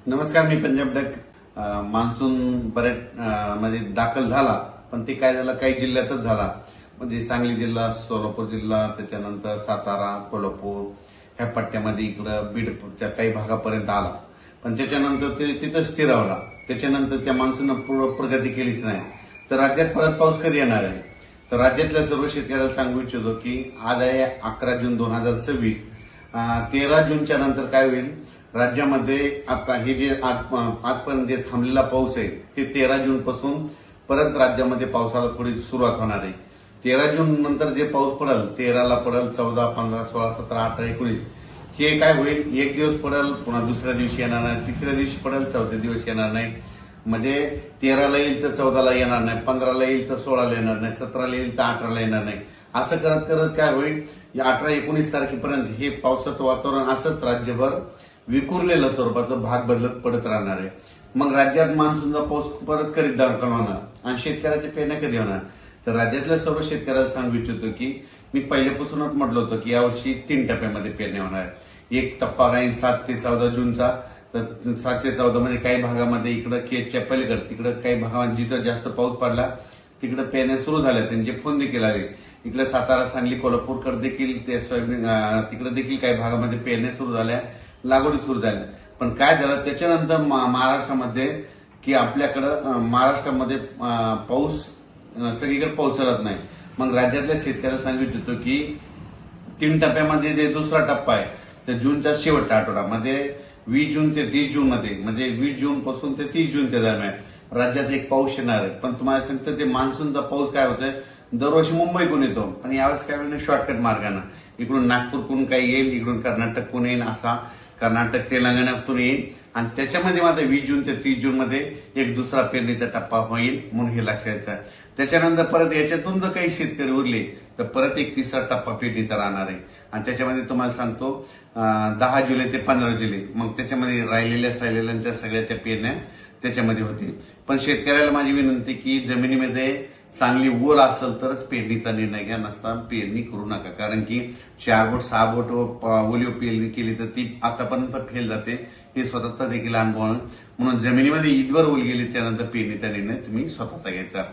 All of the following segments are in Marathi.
नमस्कार, मी पंजाब डक. मान्सून बऱ्याच मध्ये दाखल झाला, पण ते काय झालं, काही जिल्ह्यातच झाला. म्हणजे सांगली जिल्हा, सोलापूर जिल्हा, त्याच्यानंतर सातारा, कोल्हापूर ह्या पट्ट्यामध्ये इकडं बीडच्या काही भागापर्यंत आला. पण त्याच्यानंतर ते तिथं स्थिरावला. त्याच्यानंतर त्या मान्सूननं पूर्ण प्रगती केलीच नाही. तर राज्यात परत पाऊस कधी येणार आहे? तर राज्यातल्या सर्व शेतकऱ्याला सांगू इच्छितो की आज आहे 11 जून 2026. 13 जूनच्या नंतर काय होईल, राज्यामध्ये आता हे जे आजपर्यंत जे थांबलेला पाऊस आहे ते 13 जून पासून परत राज्यामध्ये पावसाला थोडी सुरुवात होणार आहे. 13 जून नंतर जे पाऊस पडेल, 13ला पडेल, 14, 15, 16, 17, 18, 19 हे काय होईल, एक दिवस पडेल, पुन्हा दुसऱ्या दिवशी येणार नाही, तिसऱ्या दिवशी पडेल, चौथ्या दिवशी येणार नाही. म्हणजे 13ला येईल तर 14ला येणार नाही, 15ला येईल तर 16ला येणार नाही, 17ला येईल तर 18ला येणार नाही. असं करत करत काय होईल, या 18-19 तारखेपर्यंत हे पावसाचं वातावरण असंच राज्यभर विखुरलेलं स्वरूपाचं भाग बदलत पडत राहणार आहे. मग राज्यात मान्सूनचा पाऊस परत करीत दाखल होणार आणि शेतकऱ्याच्या पेरण्या कधी होणार? तर राज्यातल्या सर्व शेतकऱ्याला सांगू इच्छितो की मी पहिल्यापासूनच म्हटलं होतं की यावर्षी 3 टप्प्यामध्ये पेरण्या होणार. एक टप्पा राहील 7 ते 14 जूनचा. तर 7 ते 14 मध्ये काही भागामध्ये इकडं केजच्या पलीकडे तिकडं काही भागामध्ये जिथं जास्त पाऊस पडला तिकडे पेरण्या सुरू झाल्या, त्यांचे फोन देखील आले. इकडे सातारा, सांगली, कोल्हापूरकडे देखील ते सोयाबीन तिकडे देखील काही भागामध्ये पेरण्या सुरू झाल्या, लागवडी सुरू झाल्या. पण काय झालं त्याच्यानंतर महाराष्ट्रामध्ये की आपल्याकडं महाराष्ट्रामध्ये पाऊस सगळीकडे पोहोचत नाही. मग राज्यातल्या शेतकऱ्याला सांगू इच्छितो की 3 टप्प्यामध्ये जे दुसरा टप्पा आहे तर जूनच्या शेवटच्या आठवड्यामध्ये 20 जून ते 30 जून मध्ये, म्हणजे 20 जून पासून ते 30 जूनच्या दरम्यान राज्यात एक पाऊस येणार आहे. पण तुम्हाला सांगतो ते मान्सूनचा पाऊस काय होतोय, दरवर्षी मुंबईकडून येतो आणि यावेळेस काय होईल, शॉर्टकट मार्गानं इकडून नागपूरकडून काही येईल, इकडून कर्नाटककडून येईल, असा कर्नाटक तेलंगणातून येईल. आणि त्याच्यामध्ये मात्र 20 जून ते 30 जून मध्ये एक दुसरा पेरणीचा टप्पा होईल, म्हणून हे लक्षात येतं. त्याच्यानंतर परत याच्यातून जर काही शेतकरी उरले तर परत एक तिसरा टप्पा पेरणीचा राहणार आहे. आणि त्याच्यामध्ये तुम्हाला सांगतो 10 जुलै ते 15 जुलै, मग त्याच्यामध्ये राहिलेल्या सायलेल्यांच्या सगळ्याच्या पेरण्या त्याच्यामध्ये होतील. पण शेतकऱ्याला माझी विनंती की जमिनीमध्ये चांगली ओल असेल तरच पेरणीचा निर्णय घ्या, नसता पेरणी करू नका. कारण की 4 बोट 6 बोट ओलीव पेरणी केली तर ती आतापर्यंत फेल जाते, हे स्वतःचा देखील अनुभव आहे. म्हणून जमिनीमध्ये ईदवर ओल गेली त्यानंतर पेरणीचा निर्णय तुम्ही स्वतःचा घ्यायचा.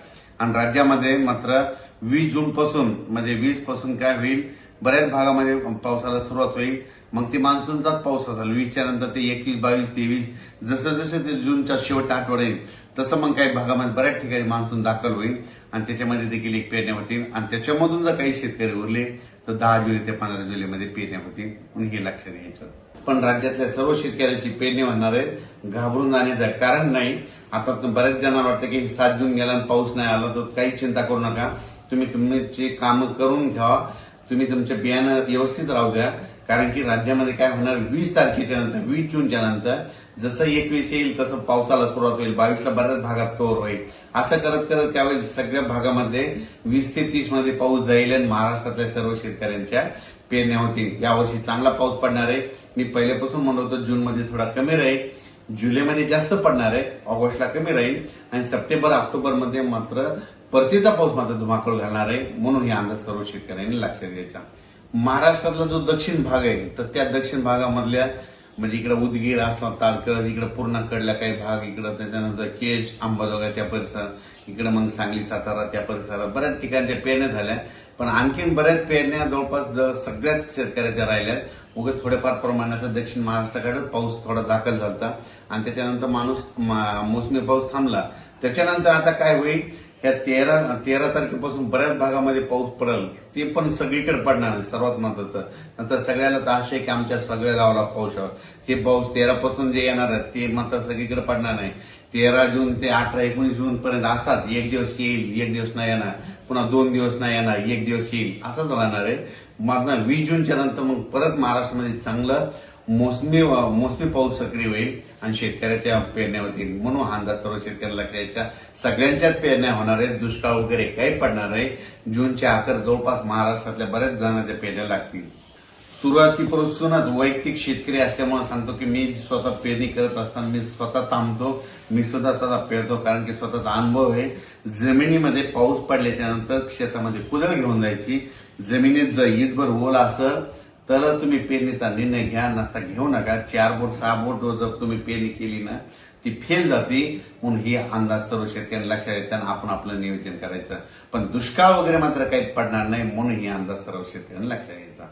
आणि राज्यामध्ये मात्र 20 जून पासून, म्हणजे 20 पासून काय होईल, बऱ्याच भागामध्ये पावसाला सुरुवात होईल. मग ते मान्सूनचाच पाऊस असेल. 20च्या नंतर ते 21, 22, 23 जसं जसं ते जूनच्या शेवटच्या आठवडा येईल तसं मग काही भागामध्ये बऱ्याच ठिकाणी मान्सून दाखल होईल आणि त्याच्यामध्ये देखील एक पेरण्या होतील. आणि त्याच्यामधून जर काही शेतकरी उरले तर 10 जुलै ते 15 जुलैमध्ये पेरण्या होतील, म्हणून हे लक्षात घ्यायचं. पण राज्यातल्या सर्व शेतकऱ्यांची पेरणी होणार आहे, घाबरून जाण्याचं कारण नाही. आता बऱ्याच जणांना वाटतं की 7 जून गेला आणि पाऊस नाही आला, तर काही चिंता करू नका. तुम्ही तुमची कामं करून घ्या, तुम्ही तुमचे बियाणं व्यवस्थित राहू द्या. कारण की राज्यामध्ये काय होणार, 20 तारखेच्या नंतर, 20 जूनच्या नंतर जसं 21 येईल तसं पावसाला सुरुवात होईल. 22ला बऱ्याच भागात कव्हर होईल. असं करत करत त्यावेळेस सगळ्या भागामध्ये 20 ते 30 मध्ये पाऊस जाईल आणि महाराष्ट्रातल्या सर्व शेतकऱ्यांच्या पेरण्या होतील. यावर्षी चांगला पाऊस पडणार आहे. मी पहिल्यापासून म्हणत होतो जूनमध्ये थोडा कमी राहील, जुलैमध्ये जास्त पडणार आहे, ऑगस्टला कमी राहील आणि सप्टेंबर ऑक्टोबरमध्ये मात्र परतीचा पाऊस मात्र धुमाकूळ घालणार आहे. म्हणून हे अंदाज सर्व शेतकऱ्यांनी लक्षात घ्यायचा. महाराष्ट्रातला जो दक्षिण भाग आहे तर त्या दक्षिण भागामधल्या, म्हणजे इकडे उदगीर, आसाम, तारकर्ली, इकडे पूर्ण कडला काही भाग, इकडे त्याच्यानंतर केज, अंबाजोगाई त्या परिसरात, इकडे मग सांगली, सातारा त्या परिसरात बऱ्याच ठिकाणी त्या पेरण्या झाल्या. पण आणखीन बऱ्याच पेरण्या जवळपास सगळ्याच शेतकऱ्याच्या राहिल्यात. उगाच थोड्याफार प्रमाणात दक्षिण महाराष्ट्राकडे पाऊस थोडा दाखल झाला आणि त्याच्यानंतर मोसमी पाऊस थांबला. त्याच्यानंतर आता काय होईल, या 13 तारखेपासून बऱ्याच भागामध्ये पाऊस पडेल, ते पण सगळीकडे पडणार आहे. सर्वात महत्वाचं नंतर सगळ्याला तर आशा आहे की आमच्या सगळ्या गावाला पाऊस हवा. हे पाऊस 13 पासून जे येणार आहे ते मात्र सगळीकडे पडणार नाही. 13 जून ते 18-19 जून पर्यंत असाच एक दिवस येईल, एक दिवस नाही येणार, पुन्हा 2 दिवस नाही येणार, एक दिवस येईल, असंच राहणार आहे. मग 20 जूनच्या नंतर मग परत महाराष्ट्रामध्ये चांगलं मोसमी पाऊस सक्रिय होईल आणि शेतकऱ्याच्या पेरण्या होतील. म्हणून हा अंदाज सर्व शेतकऱ्याला लक्षात, सगळ्यांच्याच पेरण्या होणार आहेत. दुष्काळ वगैरे काही पडणार नाही. जूनच्या अखेर जवळपास महाराष्ट्रातल्या बऱ्याच जणांच्या पेरण्या लागतील. सुरुवातीपासूनच वैयक्तिक शेतकरी असल्यामुळे सांगतो की मी स्वतः पेरणी करत असताना मी स्वतः थांबतो, मी स्वतः पेरतो. कारण की स्वतःचा अनुभव आहे. जमिनीमध्ये पाऊस पडल्याच्या नंतर शेतामध्ये कुदळ घेऊन जायची. जमिनीत जर ईदभर ओल असेल तर तुम्ही पेरणीचा निर्णय घ्या, नसता घेऊ नका. 4 बोट 6 बोट जर तुम्ही पेरणी केली ना ती फेल जाते. म्हणून ही अंदाज सर्व शेतकऱ्यांना लक्षात येतं आणि आपण आपलं नियोजन करायचं. पण दुष्काळ वगैरे मात्र काही पडणार नाही म्हणून ही अंदाज सर्व शेतकऱ्यांना लक्षात यायचा.